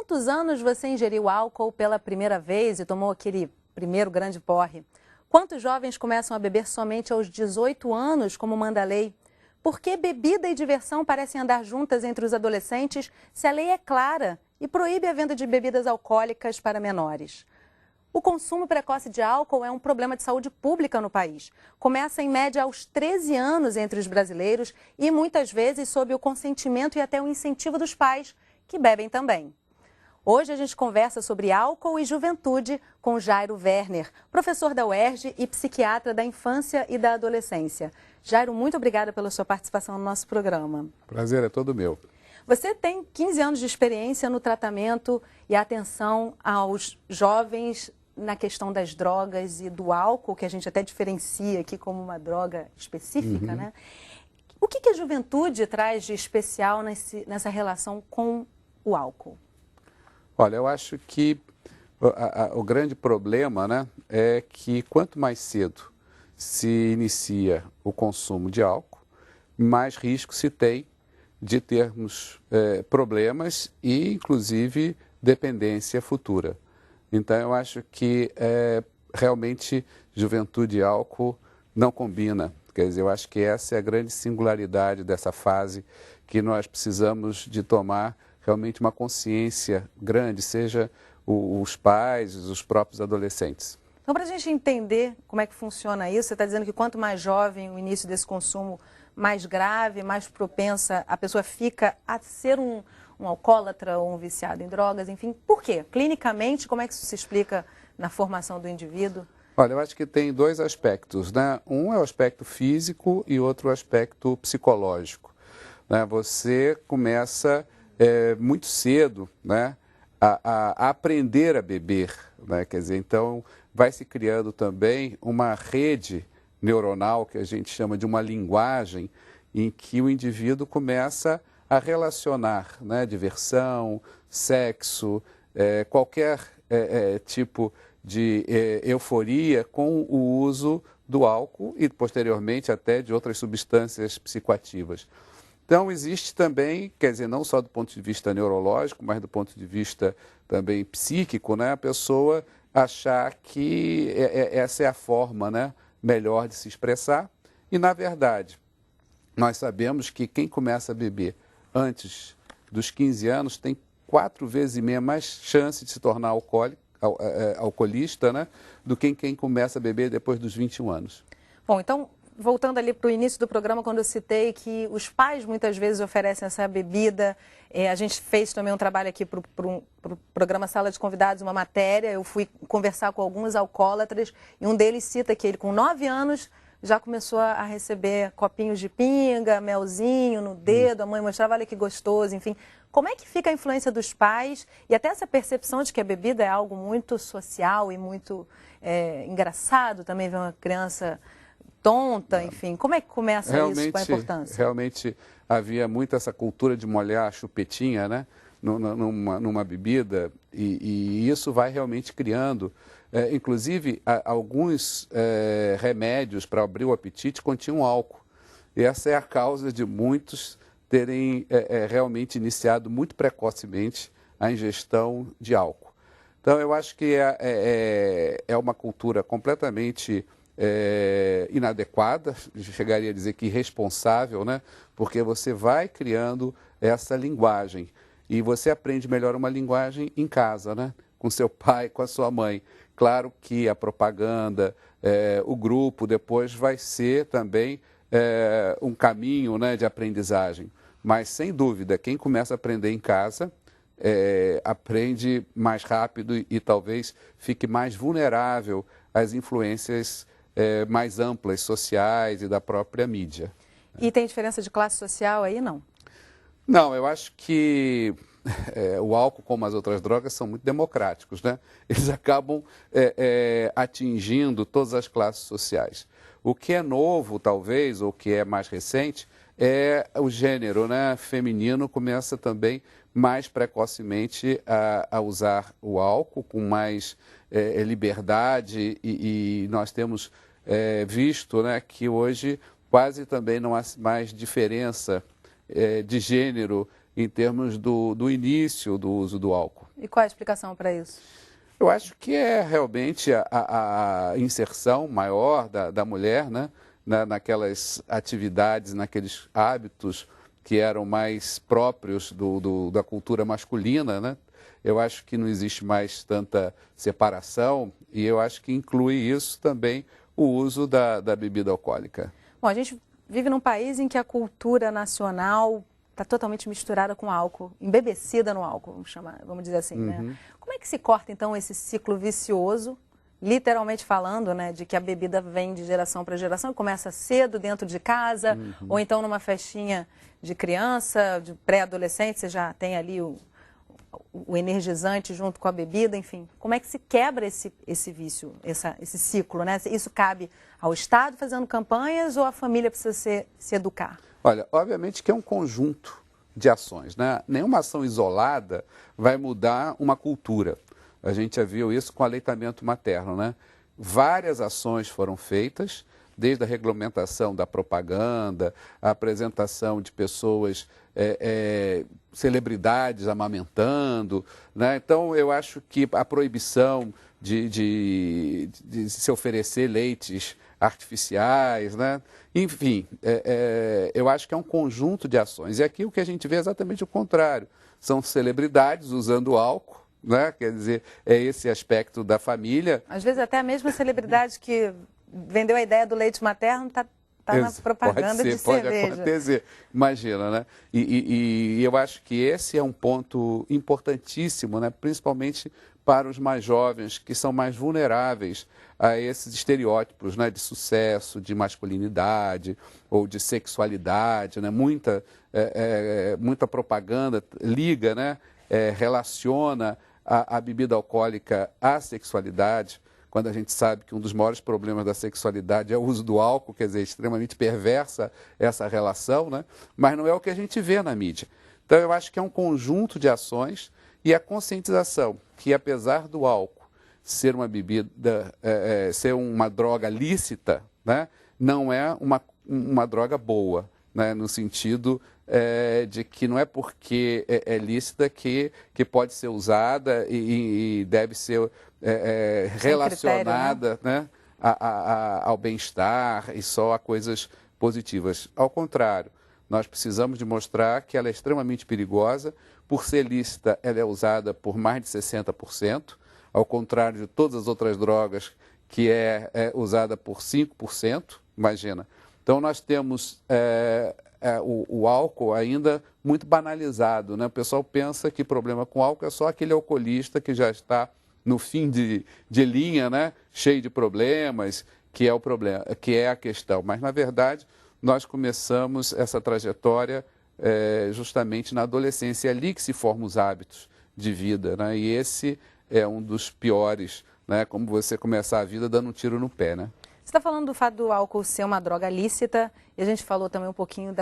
quantos anos você ingeriu álcool pela primeira vez e tomou aquele primeiro grande porre? Quantos jovens começam a beber somente aos 18 anos, como manda a lei? Por que bebida e diversão parecem andar juntas entre os adolescentes se a lei é clara e proíbe a venda de bebidas alcoólicas para menores? O consumo precoce de álcool é um problema de saúde pública no país. Começa em média aos 13 anos entre os brasileiros e muitas vezes sob o consentimento e até o incentivo dos pais, que bebem também. Hoje a gente conversa sobre álcool e juventude com Jairo Werner, professor da UERJ e psiquiatra da infância e da adolescência. Jairo, muito obrigada pela sua participação no nosso programa. Prazer é todo meu. Você tem 15 anos de experiência no tratamento e atenção aos jovens na questão das drogas e do álcool, que a gente até diferencia aqui como uma droga específica, né? O que a juventude traz de especial nessa relação com o álcool? Olha, eu acho que o grande problema, né, é que quanto mais cedo se inicia o consumo de álcool, mais risco se tem de termos problemas e, inclusive, dependência futura. Então, eu acho que realmente juventude e álcool não combina. Quer dizer, eu acho que essa é a grande singularidade dessa fase, que nós precisamos de tomar realmente uma consciência grande, seja os pais, os próprios adolescentes. Então, para a gente entender como é que funciona isso, você está dizendo que quanto mais jovem o início desse consumo, mais grave, mais propensa a pessoa fica a ser um alcoólatra ou um viciado em drogas, enfim. Por quê? Clinicamente, como é que isso se explica na formação do indivíduo? Olha, eu acho que tem dois aspectos, né? Um é o aspecto físico e outro o aspecto psicológico, né? Você começa muito cedo, né, a aprender a beber, né? Quer dizer, então vai se criando também uma rede neuronal, que a gente chama de uma linguagem, em que o indivíduo começa a relacionar, né, diversão, sexo, qualquer tipo de euforia com o uso do álcool e, posteriormente, até de outras substâncias psicoativas. Então, existe também, quer dizer, não só do ponto de vista neurológico, mas do ponto de vista também psíquico, né, a pessoa achar que essa é a forma, né, melhor de se expressar. E, na verdade, nós sabemos que quem começa a beber antes dos 15 anos tem 4,5 vezes mais chance de se tornar alcoolista, né, do que quem começa a beber depois dos 21 anos. Bom, então, voltando ali para o início do programa, quando eu citei que os pais muitas vezes oferecem essa bebida, a gente fez também um trabalho aqui para o programa Sala de Convidados, uma matéria, eu fui conversar com alguns alcoólatras e um deles cita que ele com 9 anos já começou a receber copinhos de pinga, melzinho no dedo, a mãe mostrava, olha que gostoso, enfim. Como é que fica a influência dos pais e até essa percepção de que a bebida é algo muito social e muito engraçado também ver uma criança tonta, enfim. Como é que começa isso, com a importância? Realmente havia muito essa cultura de molhar a chupetinha, né, numa bebida, e isso vai realmente criando. Inclusive, alguns remédios para abrir o apetite continham álcool. E essa é a causa de muitos terem realmente iniciado muito precocemente a ingestão de álcool. Então, eu acho que é uma cultura completamente inadequada, chegaria a dizer que irresponsável, né? Porque você vai criando essa linguagem e você aprende melhor uma linguagem em casa, né? Com seu pai, com a sua mãe. Claro que a propaganda, o grupo depois vai ser também um caminho, né, de aprendizagem. Mas, sem dúvida, quem começa a aprender em casa aprende mais rápido e talvez fique mais vulnerável às influências mais amplas, sociais e da própria mídia. E tem diferença de classe social aí, não? Não, eu acho que o álcool, como as outras drogas, são muito democráticos, né? Eles acabam atingindo todas as classes sociais. O que é novo, talvez, ou que é mais recente, é o gênero, né, feminino começa também mais precocemente a usar o álcool com mais liberdade e nós temos visto, né, que hoje quase também não há mais diferença de gênero em termos do início do uso do álcool. E qual é a explicação para isso? Eu acho que é realmente a inserção maior da mulher, né, naquelas atividades, naqueles hábitos que eram mais próprios da cultura masculina, né? Eu acho que não existe mais tanta separação e eu acho que inclui isso também o uso da bebida alcoólica. Bom, a gente vive num país em que a cultura nacional está totalmente misturada com álcool, embebecida no álcool, vamos dizer assim, né? Como é que se corta, então, esse ciclo vicioso, literalmente falando, né, de que a bebida vem de geração para geração e começa cedo dentro de casa, ou então numa festinha de criança, de pré-adolescente, você já tem ali o energizante junto com a bebida, enfim. Como é que se quebra esse vício, esse ciclo, né? Isso cabe ao Estado fazendo campanhas ou a família precisa se educar? Olha, obviamente que é um conjunto de ações, né? Nenhuma ação isolada vai mudar uma cultura. A gente já viu isso com o aleitamento materno, né? Várias ações foram feitas, desde a regulamentação da propaganda, a apresentação de pessoas, celebridades amamentando, né? Então, eu acho que a proibição de se oferecer leites artificiais, né? Enfim, eu acho que é um conjunto de ações. E aqui o que a gente vê é exatamente o contrário. São celebridades usando álcool, né? Quer dizer, é esse aspecto da família. Às vezes até a mesma celebridade que vendeu a ideia do leite materno está na propaganda de cerveja. Pode acontecer, imagina, né? E eu acho que esse é um ponto importantíssimo, né? Principalmente para os mais jovens, que são mais vulneráveis a esses estereótipos, né? De sucesso, de masculinidade ou de sexualidade, né? Muita propaganda liga, né? Relaciona a bebida alcoólica à sexualidade, quando a gente sabe que um dos maiores problemas da sexualidade é o uso do álcool, quer dizer, extremamente perversa essa relação, né? Mas não é o que a gente vê na mídia. Então, eu acho que é um conjunto de ações e a conscientização que, apesar do álcool ser uma bebida, ser uma droga lícita, né? Não é uma droga boa, né? No sentido de que não é porque é lícita que pode ser usada e deve ser relacionada, né, ao bem-estar e só a coisas positivas. Ao contrário, nós precisamos de mostrar que ela é extremamente perigosa. Por ser lícita, ela é usada por mais de 60%, ao contrário de todas as outras drogas, que é usada por 5%, imagina. Então, nós temos o álcool ainda muito banalizado, né? O pessoal pensa que problema com álcool é só aquele alcoolista que já está no fim de linha, né? Cheio de problemas, que é o problema, que é a questão. Mas, na verdade, nós começamos essa trajetória justamente na adolescência, é ali que se formam os hábitos de vida, né? E esse é um dos piores, né? Como você começar a vida dando um tiro no pé, né? Você está falando do fato do álcool ser uma droga lícita, e a gente falou também um pouquinho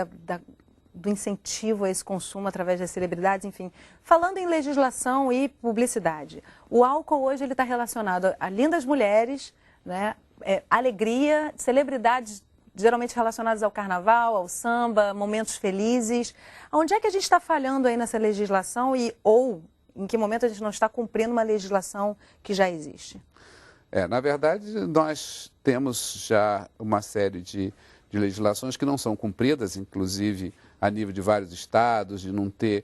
do incentivo a esse consumo através das celebridades, enfim. Falando em legislação e publicidade, o álcool hoje ele está relacionado a lindas mulheres, né? Alegria, celebridades geralmente relacionadas ao carnaval, ao samba, momentos felizes. Onde é que a gente está falhando aí nessa legislação ou em que momento a gente não está cumprindo uma legislação que já existe? Na verdade, nós temos já uma série de legislações que não são cumpridas, inclusive a nível de vários estados, de não ter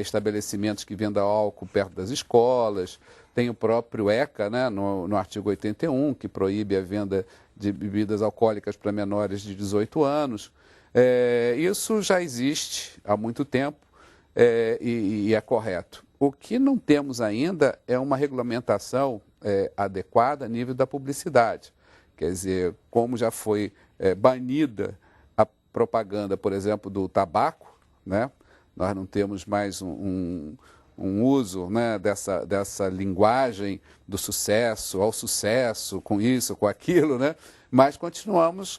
estabelecimentos que vendam álcool perto das escolas. Tem o próprio ECA, né, no artigo 81, que proíbe a venda de bebidas alcoólicas para menores de 18 anos. Isso já existe há muito tempo e é correto. O que não temos ainda é uma regulamentação adequada a nível da publicidade. Quer dizer, como já foi banida a propaganda, por exemplo, do tabaco, né? Nós não temos mais um uso, né, dessa linguagem do sucesso, ao sucesso, com isso, com aquilo, né? Mas continuamos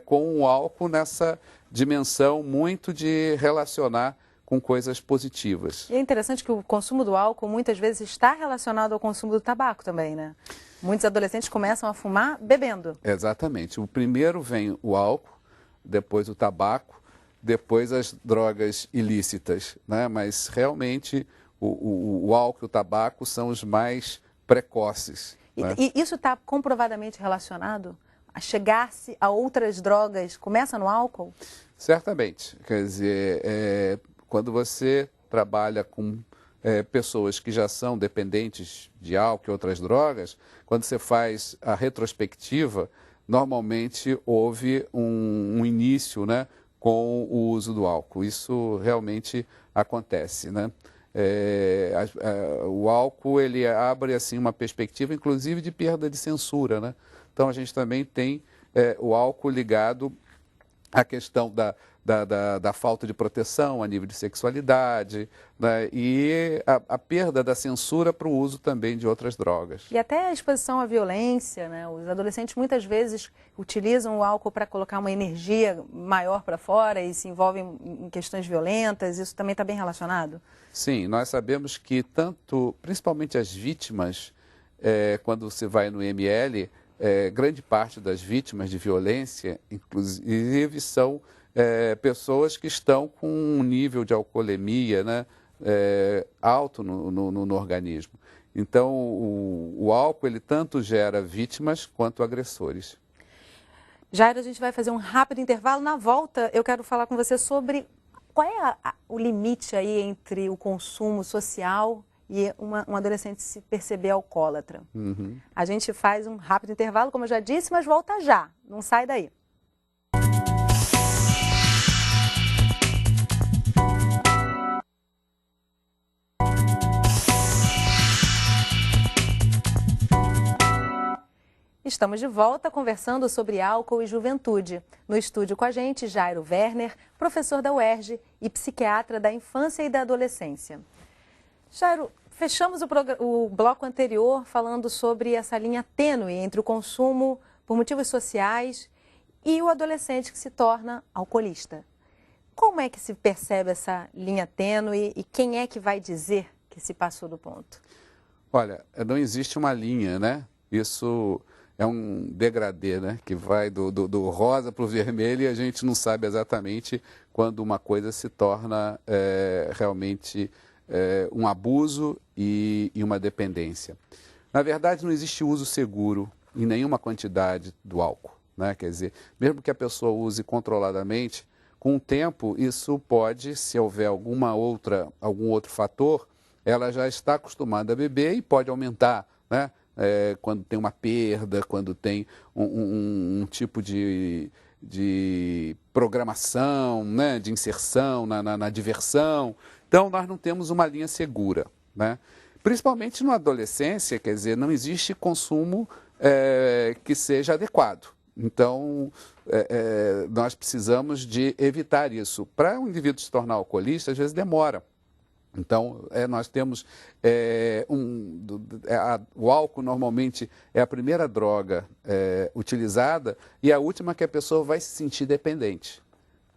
com o álcool nessa dimensão muito de relacionar com coisas positivas. E é interessante que o consumo do álcool muitas vezes está relacionado ao consumo do tabaco também, né? Muitos adolescentes começam a fumar bebendo. Exatamente. O primeiro vem o álcool, depois o tabaco, depois as drogas ilícitas, né? Mas realmente o álcool e o tabaco são os mais precoces. Né? E isso está comprovadamente relacionado a chegar-se a outras drogas? Começa no álcool? Certamente. Quer dizer, quando você trabalha com pessoas que já são dependentes de álcool e outras drogas, quando você faz a retrospectiva, normalmente houve um início, né, com o uso do álcool. Isso realmente acontece, né? O álcool ele abre assim uma perspectiva, inclusive, de perda de censura, né? Então a gente também tem o álcool ligado à questão da falta de proteção a nível de sexualidade, né? E a perda da censura para o uso também de outras drogas. E até a exposição à violência, né? Os adolescentes muitas vezes utilizam o álcool para colocar uma energia maior para fora e se envolvem em questões violentas. Isso também está bem relacionado? Sim, nós sabemos que principalmente as vítimas, quando você vai no ML, grande parte das vítimas de violência, inclusive, são pessoas que estão com um nível de alcoolemia, né, alto no organismo. Então, o álcool ele tanto gera vítimas quanto agressores. Jairo, a gente vai fazer um rápido intervalo. Na volta, eu quero falar com você sobre qual é o limite aí entre o consumo social e um adolescente se perceber alcoólatra. Uhum. A gente faz um rápido intervalo, como eu já disse, mas volta já. Não sai daí. Estamos de volta conversando sobre álcool e juventude. No estúdio com a gente, Jairo Werner, professor da UERJ e psiquiatra da infância e da adolescência. Jairo, fechamos o bloco anterior falando sobre essa linha tênue entre o consumo por motivos sociais e o adolescente que se torna alcoolista. Como é que se percebe essa linha tênue e quem é que vai dizer que se passou do ponto? Olha, não existe uma linha, né? Isso é um degradê, né? Que vai do rosa para o vermelho e a gente não sabe exatamente quando uma coisa se torna realmente um abuso e uma dependência. Na verdade, não existe uso seguro em nenhuma quantidade do álcool, né? Quer dizer, mesmo que a pessoa use controladamente, com o tempo isso pode, se houver algum outro fator, ela já está acostumada a beber e pode aumentar, né? Quando tem uma perda, quando tem um tipo de programação, né, de inserção na diversão. Então, nós não temos uma linha segura, né? Principalmente na adolescência, quer dizer, não existe consumo que seja adequado. Então, nós precisamos de evitar isso. Para um indivíduo se tornar alcoolista, às vezes demora. Então, nós temos o álcool normalmente é a primeira droga utilizada e a última que a pessoa vai se sentir dependente.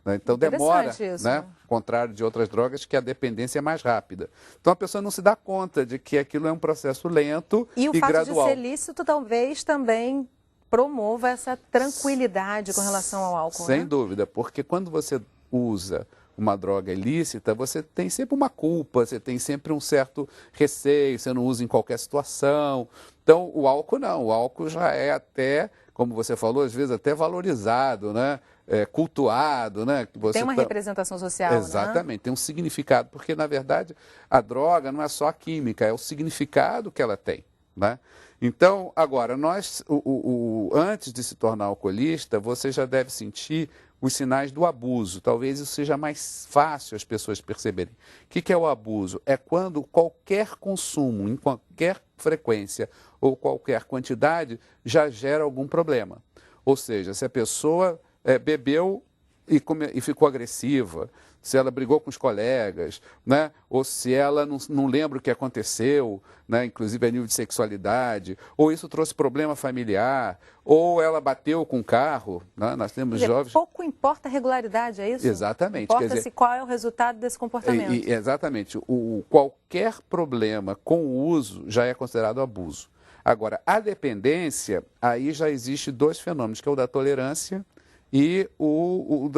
Né? Então, demora, isso, né? Ao contrário de outras drogas, que a dependência é mais rápida. Então, a pessoa não se dá conta de que aquilo é um processo lento e gradual. E o fato de ser lícito talvez também promova essa tranquilidade com relação ao álcool, Sem né? dúvida, porque quando você usa uma droga ilícita, você tem sempre uma culpa, você tem sempre um certo receio, você não usa em qualquer situação. Então, o álcool não, o álcool já é até, como você falou, às vezes até valorizado, né? Cultuado, né? Tem uma representação social, exatamente, né? tem um significado, porque, na verdade, a droga não é só a química, é o significado que ela tem, né? Então, agora, antes de se tornar alcoolista, você já deve sentir os sinais do abuso. Talvez isso seja mais fácil as pessoas perceberem. O que é o abuso? É quando qualquer consumo, em qualquer frequência ou qualquer quantidade, já gera algum problema. Ou seja, se a pessoa bebeu e ficou agressiva, se ela brigou com os colegas, né? Ou se ela não lembra o que aconteceu, né? Inclusive a nível de sexualidade, ou isso trouxe problema familiar, ou ela bateu com o carro, né? Nós temos jovens... Pouco importa a regularidade, é isso? Exatamente. Importa-se qual é o resultado desse comportamento. Exatamente. Qualquer problema com o uso já é considerado abuso. Agora, a dependência, aí já existe dois fenômenos, que é o da tolerância e o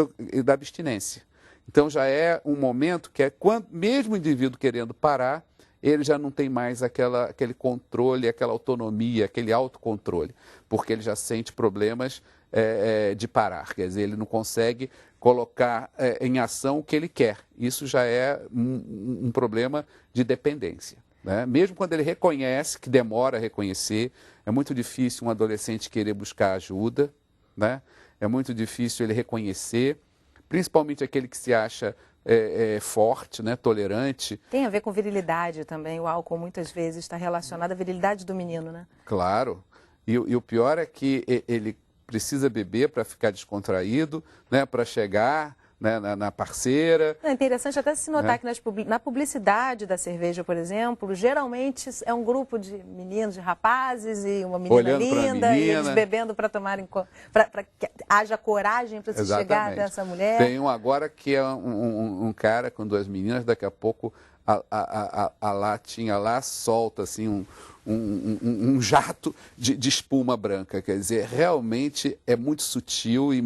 da abstinência. Então já é um momento que quando, mesmo o indivíduo querendo parar, ele já não tem mais aquele controle, aquela autonomia, aquele autocontrole, porque ele já sente problemas de parar, quer dizer, ele não consegue colocar em ação o que ele quer. Isso já é um problema de dependência, né? Mesmo quando ele reconhece, que demora a reconhecer, é muito difícil um adolescente querer buscar ajuda, né? É muito difícil ele reconhecer, principalmente aquele que se acha forte, né, tolerante. Tem a ver com virilidade também. O álcool muitas vezes está relacionado à virilidade do menino, né? Claro. E o pior é que ele precisa beber para ficar descontraído, né, para chegar, né, na parceira. É interessante até se notar que na publicidade da cerveja, por exemplo, geralmente é um grupo de meninos, de rapazes e uma menina olhando linda, e eles bebendo para tomarem, para que haja coragem para se chegar até essa mulher. Tem um agora que é um cara com duas meninas, daqui a pouco a latinha lá solta assim um jato de espuma branca, quer dizer, realmente é muito sutil e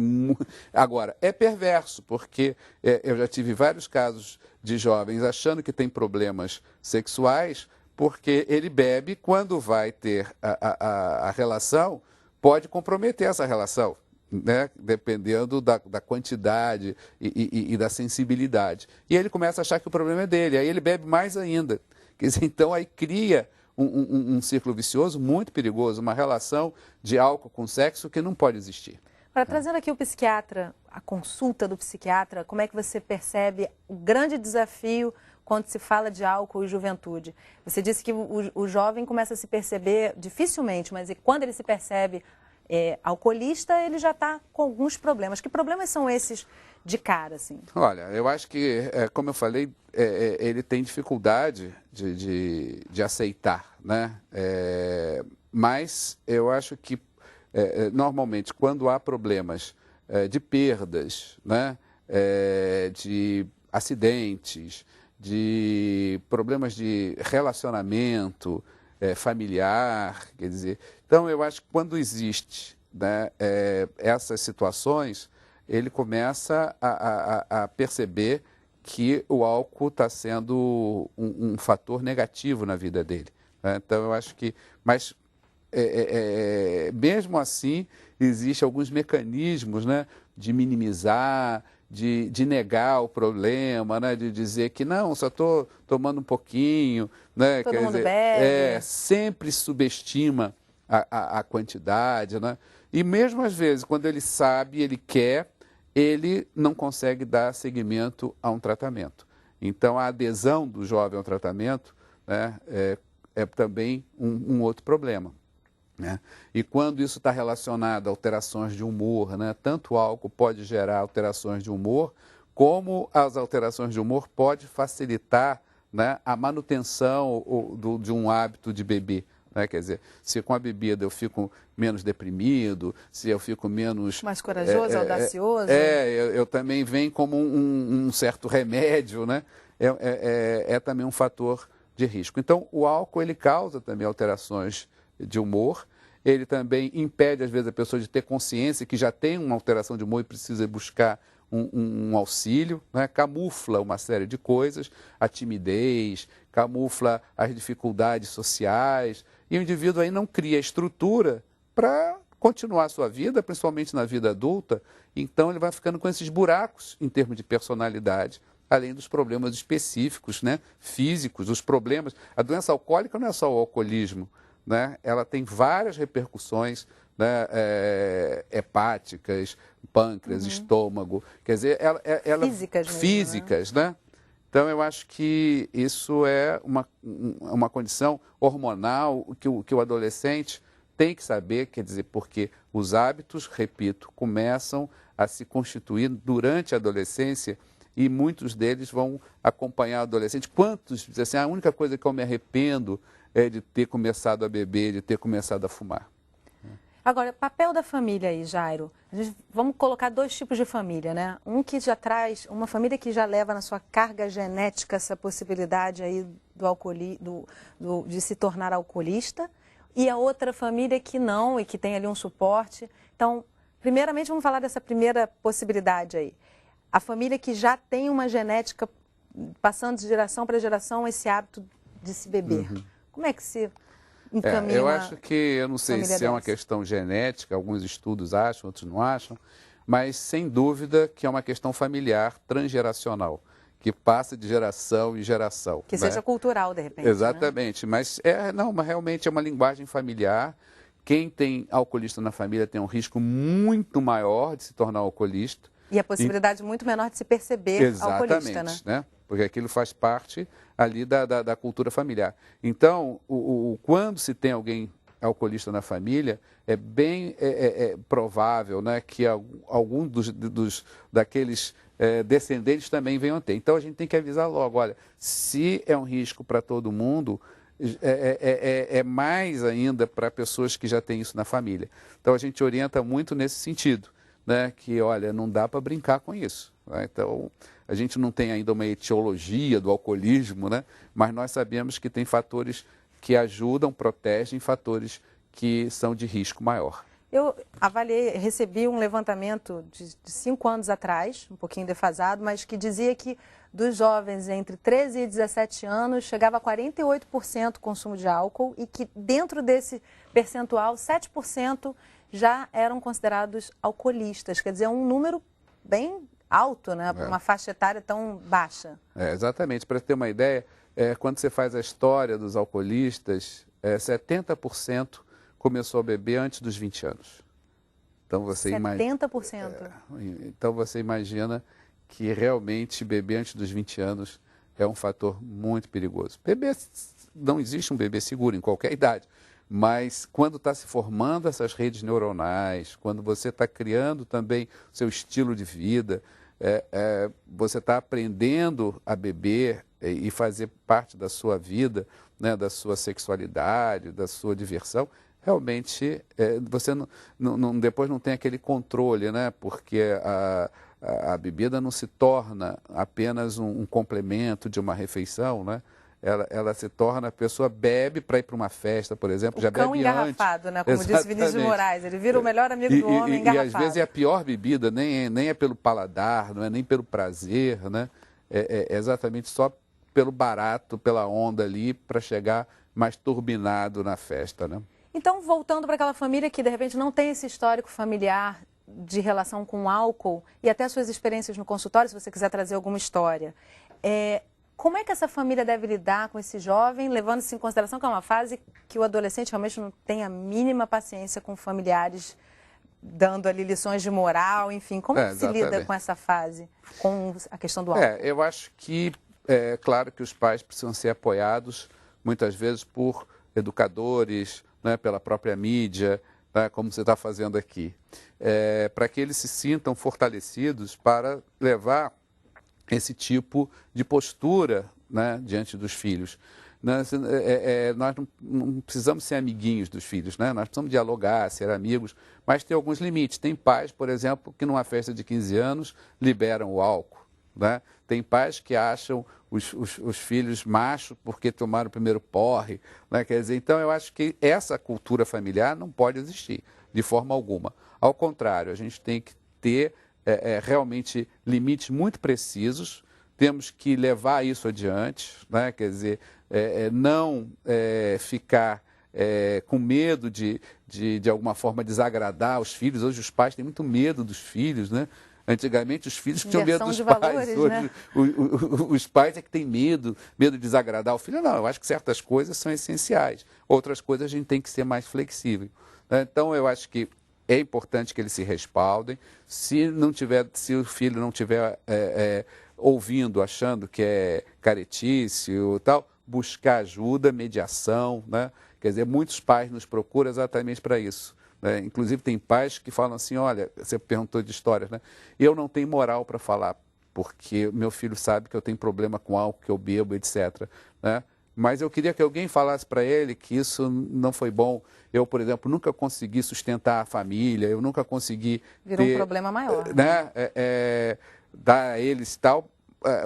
agora é perverso, porque eu já tive vários casos de jovens achando que tem problemas sexuais, porque ele bebe, quando vai ter a relação, pode comprometer essa relação, né? Dependendo da quantidade e da sensibilidade. E ele começa a achar que o problema é dele, aí ele bebe mais ainda. Quer dizer, então aí cria um círculo vicioso muito perigoso, uma relação de álcool com sexo que não pode existir. Agora, trazendo aqui o psiquiatra, a consulta do psiquiatra, como é que você percebe o grande desafio quando se fala de álcool e juventude? Você disse que o jovem começa a se perceber dificilmente, mas quando ele se percebe alcoolista, ele já está com alguns problemas. Que problemas são esses de cara, assim? Olha, eu acho que, como eu falei, ele tem dificuldade de aceitar, né? Mas eu acho que, normalmente, quando há problemas de perdas, né? De acidentes, de problemas de relacionamento familiar, quer dizer, então eu acho que quando existe, né, essas situações, ele começa a perceber que o álcool está sendo um fator negativo na vida dele, né? Então eu acho que, mas mesmo assim existem alguns mecanismos, né, de minimizar, de negar o problema, né, de dizer que não, só estou tomando um pouquinho, né? Todo mundo bebe. Sempre subestima a quantidade, né? E mesmo às vezes, quando ele sabe, ele quer, ele não consegue dar seguimento a um tratamento. Então, a adesão do jovem ao tratamento, né, é também um outro problema, né? E quando isso está relacionado a alterações de humor, né, tanto o álcool pode gerar alterações de humor, como as alterações de humor pode facilitar, né, a manutenção de um hábito de beber. Né? Quer dizer, se com a bebida eu fico menos deprimido, se eu fico menos... mais corajoso, audacioso. Eu também vem como um certo remédio, né? É também um fator de risco. Então, o álcool ele causa também alterações de humor, ele também impede, às vezes, a pessoa de ter consciência que já tem uma alteração de humor e precisa buscar um auxílio, né? Camufla uma série de coisas, a timidez, camufla as dificuldades sociais, e o indivíduo aí não cria estrutura para continuar a sua vida, principalmente na vida adulta, então ele vai ficando com esses buracos em termos de personalidade, além dos problemas específicos, né, físicos, os problemas. A doença alcoólica não é só o alcoolismo, né? Ela tem várias repercussões, né, hepáticas, pâncreas, estômago, quer dizer, físicas, né? Então, eu acho que isso é uma condição hormonal que o adolescente tem que saber, quer dizer, porque os hábitos, repito, começam a se constituir durante a adolescência e muitos deles vão acompanhar o adolescente. Quantos dizem assim, a única coisa que eu me arrependo é de ter começado a beber, de ter começado a fumar. Agora, papel da família aí, Jairo. Vamos colocar dois tipos de família, né? Um que já traz, uma família que já leva na sua carga genética essa possibilidade aí de se tornar alcoolista, e a outra família que não e que tem ali um suporte. Então, primeiramente, vamos falar dessa primeira possibilidade aí. a família que já tem uma genética, passando de geração para geração, esse hábito de se beber. Como é que se encaminha eu acho que, eu não sei se é uma dessa? questão genética, alguns estudos acham, outros não acham, mas sem dúvida que é uma questão familiar, transgeracional, que passa de geração em geração. Que né? seja cultural, de repente. Exatamente, mas mas realmente é uma linguagem familiar. Quem tem alcoolista na família tem um risco muito maior de se tornar alcoolista. E a possibilidade muito menor de se perceber alcoolista, né? Exatamente, né? Porque aquilo faz parte ali da cultura familiar. Então, quando se tem alguém alcoolista na família, é bem provável, né, que algum daqueles descendentes também venham a ter. Então, a gente tem que avisar logo, olha, se é um risco para todo mundo, é mais ainda para pessoas que já têm isso na família. Então, a gente orienta muito nesse sentido, né, que, olha, não dá para brincar com isso. Né? Então, a gente não tem ainda uma etiologia do alcoolismo, né, mas nós sabemos que tem fatores que ajudam, protegem, fatores que são de risco maior. Eu recebi um levantamento de 5 anos atrás, um pouquinho defasado, mas que dizia que dos jovens entre 13 e 17 anos chegava a 48% consumo de álcool e que dentro desse percentual, 7% já eram considerados alcoolistas. Quer dizer, é um número bem alto, né, para uma faixa etária tão baixa. Exatamente. Para ter uma ideia, quando você faz a história dos alcoolistas, 70% começou a beber antes dos 20 anos. Então você 70%? Então você imagina que realmente beber antes dos 20 anos é um fator muito perigoso. Beber, não existe um bebê seguro em qualquer idade, mas quando está se formando essas redes neuronais, quando você está criando também o seu estilo de vida, você está aprendendo a beber e fazer parte da sua vida, né, da sua sexualidade, da sua diversão, realmente você depois não tem aquele controle, né, porque a bebida não se torna apenas um complemento de uma refeição, né? Ela se torna, a pessoa bebe para ir para uma festa, por exemplo, já bebe antes. O cão engarrafado, né? Como Exatamente. disse Vinícius de Moraes, ele vira o melhor amigo do homem engarrafado. E às vezes é a pior bebida, nem é pelo paladar, não é nem pelo prazer, né? É exatamente só pelo barato, pela onda ali, para chegar mais turbinado na festa, né? Então, voltando para aquela família que de repente não tem esse histórico familiar de relação com álcool e até suas experiências no consultório, se você quiser trazer alguma história, como é que essa família deve lidar com esse jovem, levando-se em consideração que é uma fase que o adolescente realmente não tem a mínima paciência com familiares, dando ali lições de moral, enfim. Como se lida com essa fase, com a questão do álcool? Eu acho que, claro que os pais precisam ser apoiados, muitas vezes, por educadores, né, pela própria mídia, né, como você está fazendo aqui, para que eles se sintam fortalecidos para levar esse tipo de postura, né, diante dos filhos. Nós não precisamos ser amiguinhos dos filhos, né? Nós precisamos dialogar, ser amigos, mas tem alguns limites. Tem pais, por exemplo, que numa festa de 15 anos liberam o álcool. Né? Tem pais que acham os filhos machos porque tomaram o primeiro porre. Né? Quer dizer, então eu acho que essa cultura familiar não pode existir de forma alguma. Ao contrário, a gente tem que ter realmente limites muito precisos, temos que levar isso adiante, né? Quer dizer, não ficar com medo de alguma forma desagradar os filhos. Hoje os pais têm muito medo dos filhos, né? Antigamente os filhos tinham medo dos pais, valores, hoje né? os pais é que têm medo de desagradar o filho. Não, eu acho que certas coisas são essenciais, outras coisas a gente tem que ser mais flexível. Né? Então eu acho que é importante que eles se respaldem. Se o filho não estiver ouvindo, achando que é caretice ou tal, buscar ajuda, mediação, né? Quer dizer, muitos pais nos procuram exatamente para isso. Inclusive tem pais que falam assim, olha, você perguntou de histórias, né? Eu não tenho moral para falar, porque meu filho sabe que eu tenho problema com álcool, que eu bebo, etc. Né? Mas eu queria que alguém falasse para ele que isso não foi bom. Eu, por exemplo, nunca consegui sustentar a família, eu nunca consegui Virou um problema maior. Né? Dar a eles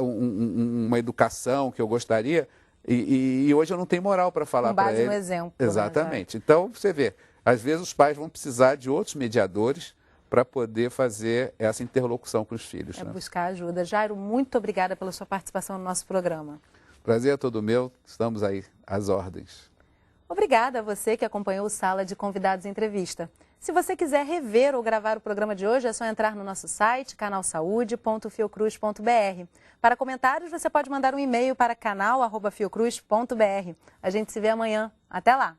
uma educação que eu gostaria, e hoje eu não tenho moral para falar para ele. Com base no exemplo. Exatamente. Né? Então, você vê, às vezes os pais vão precisar de outros mediadores para poder fazer essa interlocução com os filhos. É né? buscar ajuda. Jairo, muito obrigada pela sua participação no nosso programa. Prazer é todo meu, estamos aí às ordens. Obrigada a você que acompanhou o Sala de Convidados Entrevista. Se você quiser rever ou gravar o programa de hoje, é só entrar no nosso site, canalsaude.fiocruz.br. Para comentários, você pode mandar um e-mail para canal@fiocruz.br. A gente se vê amanhã. Até lá!